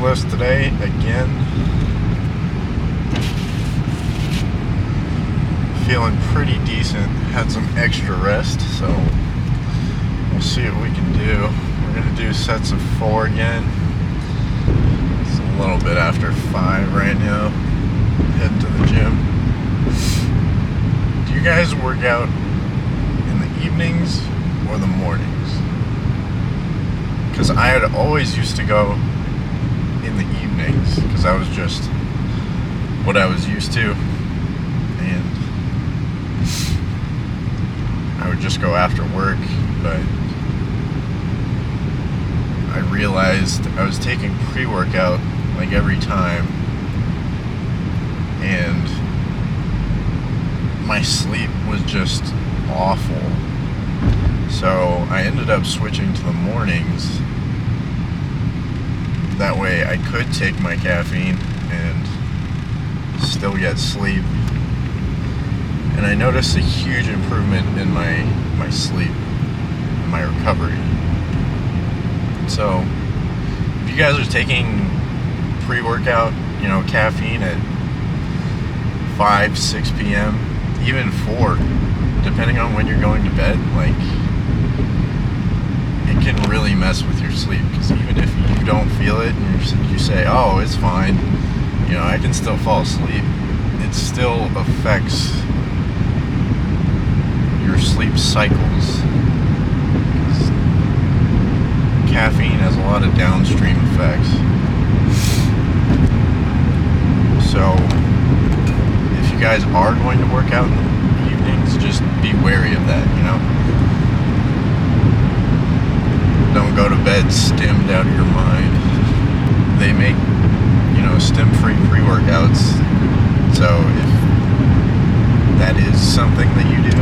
deadlifts today again. Feeling pretty decent. Had some extra rest, so we'll see what we can do. We're gonna do sets of 4 again. It's a little bit after 5 right now. Heading to the gym. Do you guys work out in the evenings or the mornings? Because I had always used to go in the evenings because I was just what I was used to, and I would just go after work. But I realized I was taking pre-workout like every time, and my sleep was just awful. So I ended up switching to the mornings. That way I could take my caffeine and still get sleep. And I noticed a huge improvement in my sleep and my recovery. So if you guys are taking pre-workout, you know, caffeine at 5, 6 p.m., even 4, depending on when you're going to bed, like, it can really mess with your sleep. Because even if you don't feel it and you say, oh, it's fine, you know, I can still fall asleep, it still affects your sleep cycles. Caffeine has a lot of downstream effects. So if you guys are going to work out in the evenings, just be wary of that, you know. Don't go to bed stimmed out of your mind. They make, you know, stim-free pre-workouts. So if that is something that you do,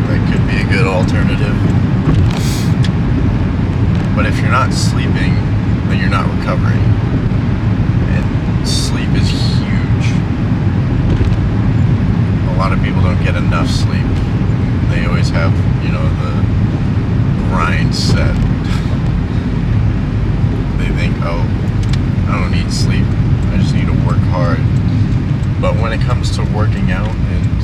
that could be a good alternative. But if you're not sleeping, then you're not recovering. And sleep is huge. A lot of people don't get enough sleep. They always have, you know, the grind set. They think, oh, I don't need sleep, I just need to work hard. But when it comes to working out and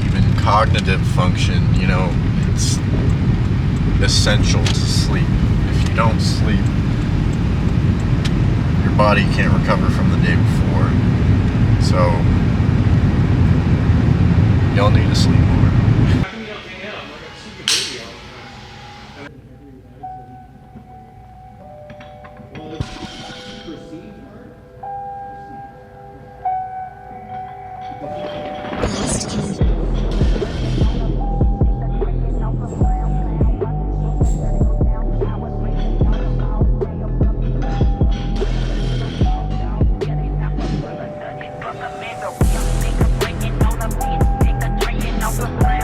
even cognitive function, you know, it's essential to sleep. If you don't sleep, your body can't recover from the day before. So y'all need to sleep more. Bumstead.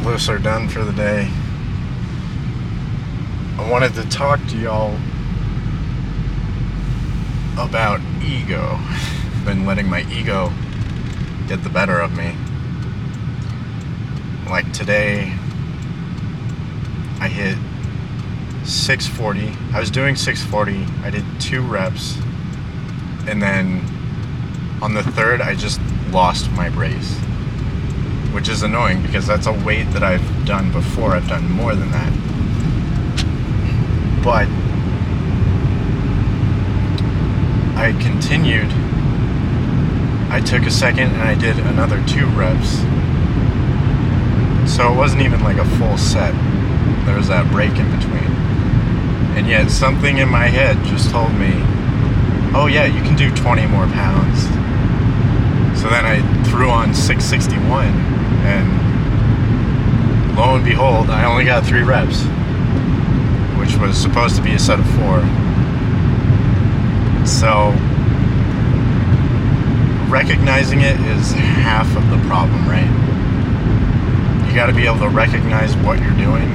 deadlifts are done for the day. I wanted to talk to y'all about ego. I've been letting my ego get the better of me. Like today, I hit 640. I was doing 640. I did 2 reps. And then on the third, I just lost my brace. Which is annoying because that's a weight that I've done before. I've done more than that. But I continued. I took a second and I did another 2 reps. So it wasn't even like a full set. There was that break in between. And yet something in my head just told me, oh yeah, you can do 20 more pounds. So then I threw on 661 and lo and behold, I only got 3 reps, which was supposed to be a set of 4. So recognizing it is half of the problem, right? You got to be able to recognize what you're doing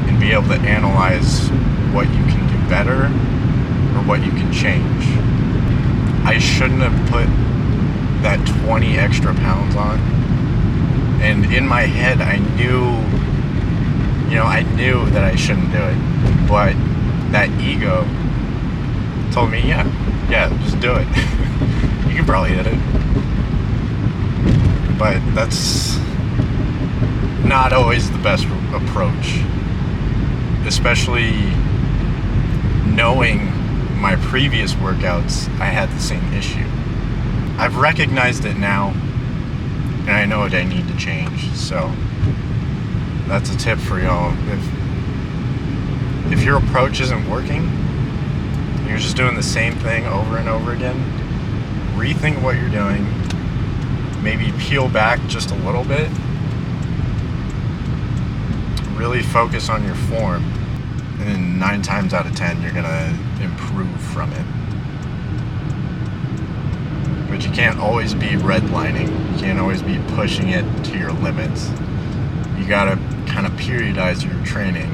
and be able to analyze what you can do better or what you can change. I shouldn't have put that 20 extra pounds on. And in my head, I knew that I shouldn't do it. But that ego told me, yeah, just do it. You can probably hit it. But that's not always the best approach. Especially knowing my previous workouts, I had the same issue. I've recognized it now, and I know what I need to change. So that's a tip for y'all. If your approach isn't working, you're just doing the same thing over and over again, rethink what you're doing, maybe peel back just a little bit, really focus on your form, and then 9 times out of 10 you're gonna improve from it. But you can't always be redlining. You can't always be pushing it to your limits. You gotta kind of periodize your training.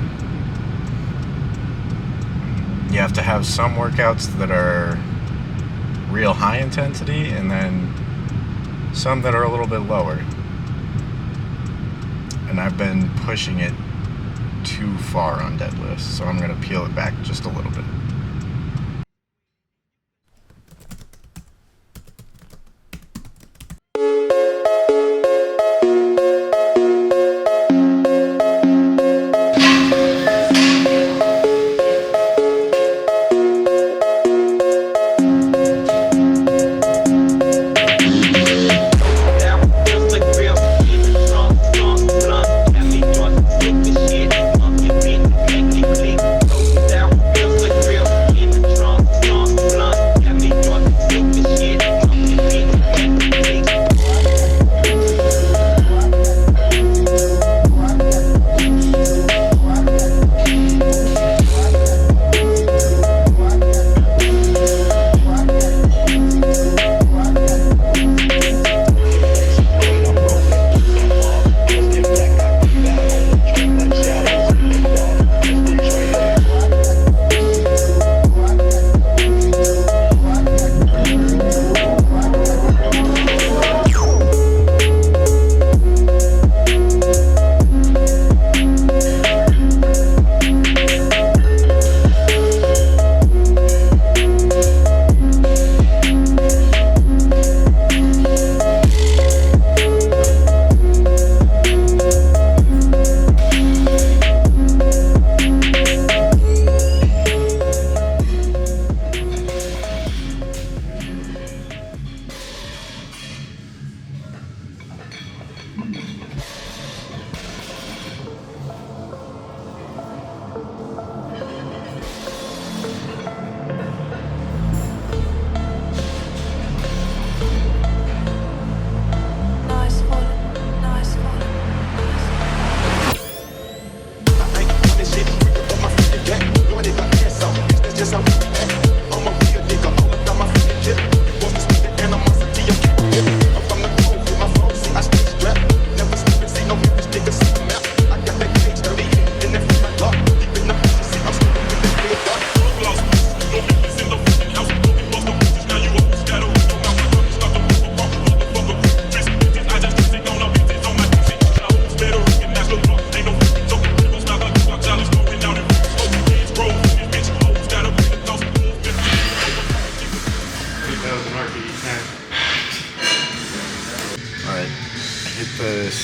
You have to have some workouts that are real high intensity and then some that are a little bit lower. And I've been pushing it too far on deadlifts, so I'm gonna peel it back just a little bit. Real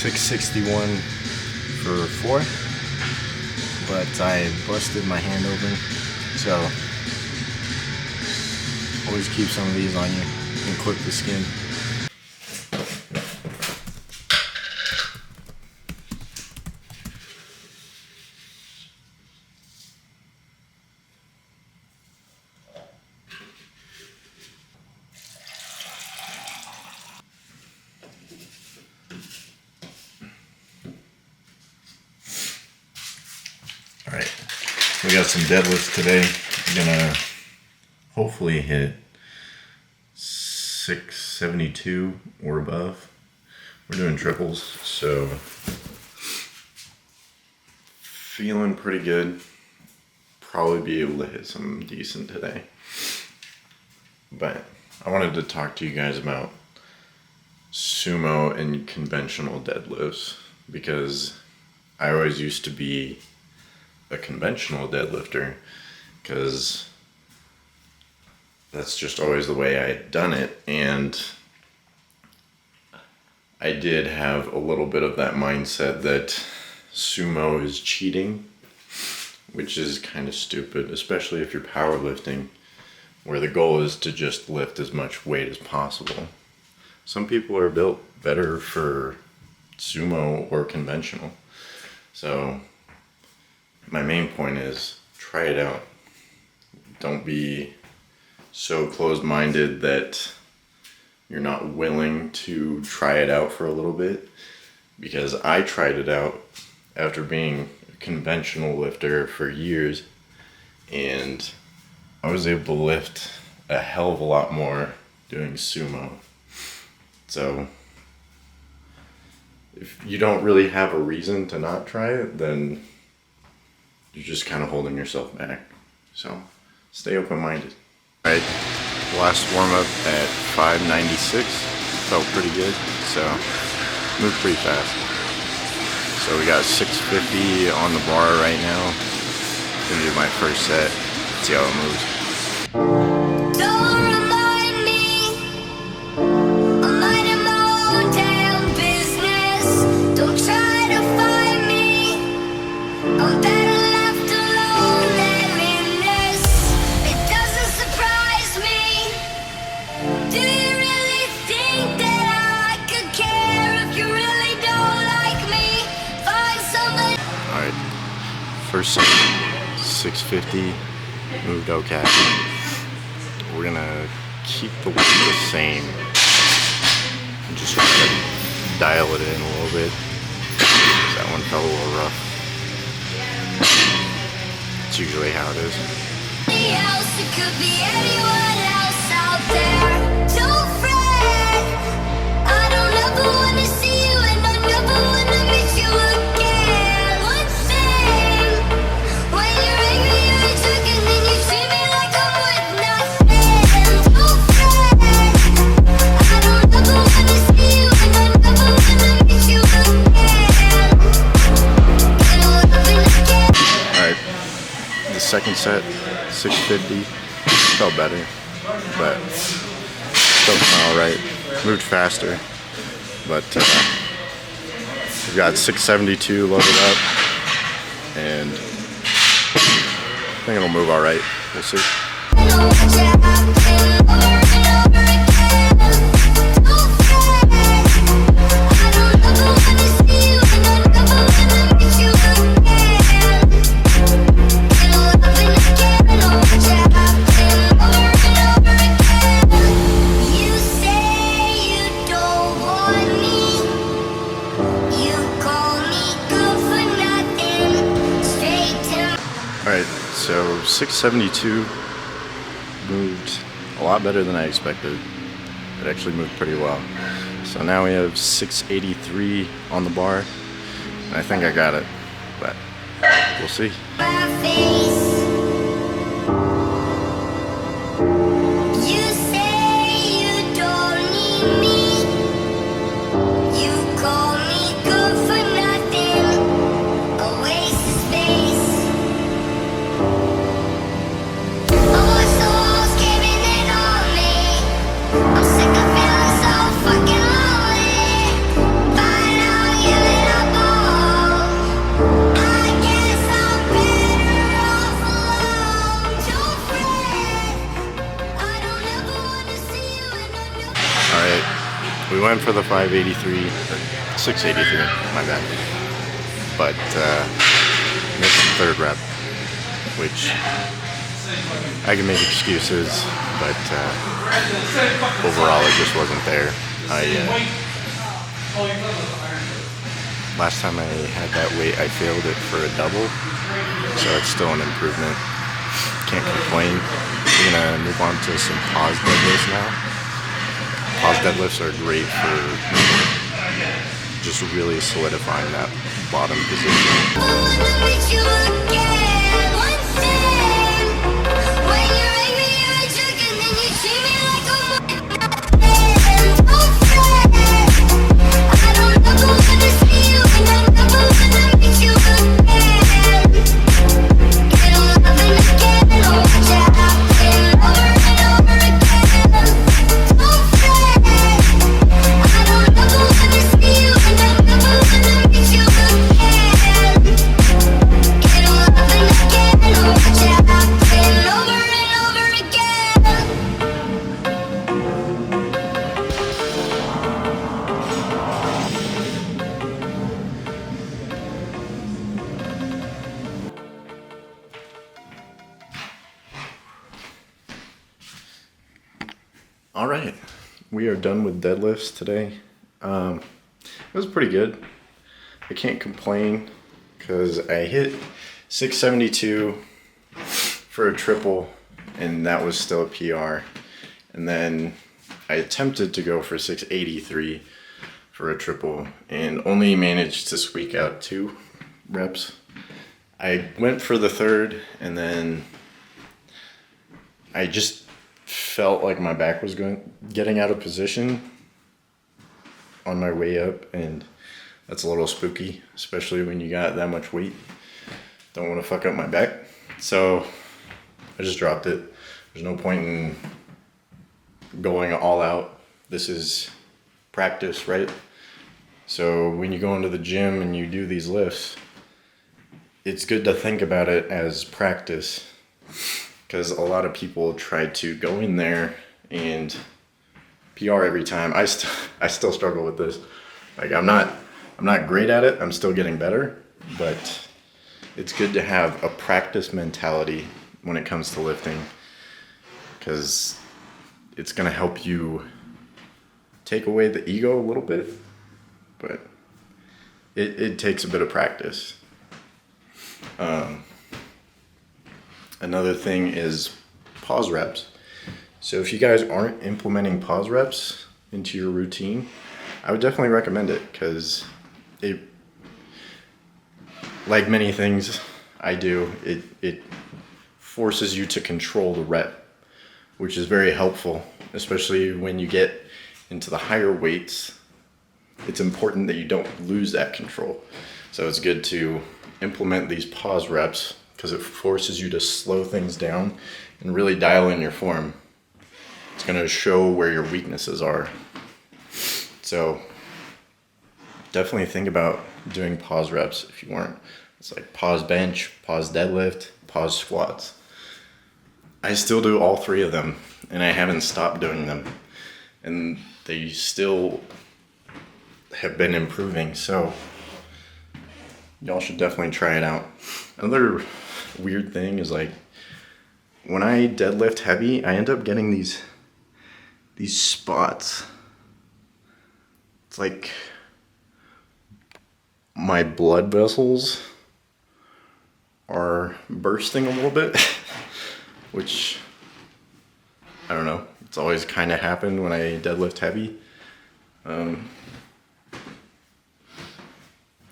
661 for 4, but I busted my hand open, so always keep some of these on you and clip the skin. Alright, we got some deadlifts today. I'm gonna hopefully hit 672 or above. We're doing triples, so feeling pretty good. Probably be able to hit something decent today. But I wanted to talk to you guys about sumo and conventional deadlifts, because I always used to be a conventional deadlifter because that's just always the way I had done it, and I did have a little bit of that mindset that sumo is cheating, which is kind of stupid, especially if you're powerlifting, where the goal is to just lift as much weight as possible. Some people are built better for sumo or conventional. So my main point is try it out. Don't be so closed-minded that you're not willing to try it out for a little bit, because I tried it out after being a conventional lifter for years, and I was able to lift a hell of a lot more doing sumo. So if you don't really have a reason to not try it, then you're just kind of holding yourself back. So stay open-minded. Alright, last warm-up at 596. Felt pretty good, so moved pretty fast. So we got 650 on the bar right now. Gonna do my first set, see how it moves. First set, 650, moved okay. We're gonna keep the weight the same and just try to dial it in a little bit. That one felt a little rough. It's usually how it is. It could be anyone else out there. Don't fret. I don't ever wanna see you, and I never wanna meet you again. One thing, when you're angry, you're drunk, and then you treat me like I'm worth nothing. Don't fret. I don't ever wanna see you, and I never wanna meet you again. Alright, the second set, 650, felt better, but still alright. Moved faster, but we've got 672 loaded up, and I think it'll move alright. We'll see. Alright, so 672 moved a lot better than I expected. It actually moved pretty well. So now we have 683 on the bar, and I think I got it, but we'll see. I'm sick of feeling so fucking lonely. By now you went for the 583, 683, my bad. But missed the third rep, which I can make excuses, but overall it just wasn't there. Last time I had that weight, I failed it for a double, so it's still an improvement. Can't complain. We're gonna move on to some pause deadlifts now. Pause deadlifts are great for just really solidifying that bottom position. All right, we are done with deadlifts today. It was pretty good. I can't complain because I hit 672 for a triple, and that was still a PR. And then I attempted to go for 683 for a triple and only managed to squeak out 2 reps. I went for the third, and then I just felt like my back was getting out of position on my way up, and that's a little spooky, especially when you got that much weight. Don't want to fuck up my back, so I just dropped it. There's no point in going all out. This is practice, right? So when you go into the gym and you do these lifts, it's good to think about it as practice, because a lot of people try to go in there and PR every time. I still struggle with this. Like I'm not great at it. I'm still getting better, but it's good to have a practice mentality when it comes to lifting, because it's gonna help you take away the ego a little bit, but it takes a bit of practice. Another thing is pause reps. So if you guys aren't implementing pause reps into your routine, I would definitely recommend it, because it, like many things I do, it forces you to control the rep, which is very helpful, especially when you get into the higher weights. It's important that you don't lose that control. So it's good to implement these pause reps, because it forces you to slow things down and really dial in your form. It's going to show where your weaknesses are. So definitely think about doing pause reps if you aren't. It's like pause bench, pause deadlift, pause squats. I still do all 3 of them, and I haven't stopped doing them. And they still have been improving, so y'all should definitely try it out. Another weird thing is, like, when I deadlift heavy, I end up getting these spots. It's like my blood vessels are bursting a little bit, which, I don't know, it's always kind of happened when I deadlift heavy. It's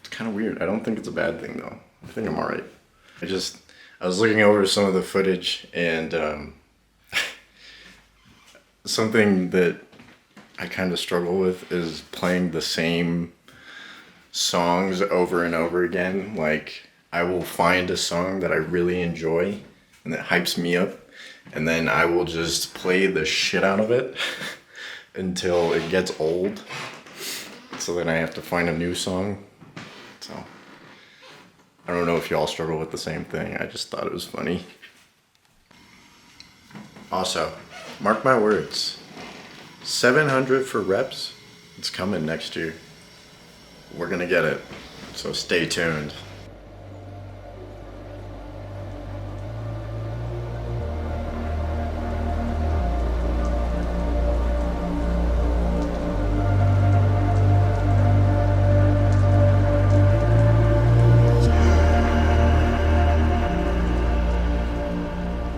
kind of weird. I don't think it's a bad thing though. I think I'm alright. I was looking over some of the footage, and something that I kind of struggle with is playing the same songs over and over again. Like, I will find a song that I really enjoy and that hypes me up, and then I will just play the shit out of it until it gets old. So then I have to find a new song. So I don't know if y'all struggle with the same thing. I just thought it was funny. Also, mark my words, 700 for reps It's coming next year. We're gonna get it. So stay tuned.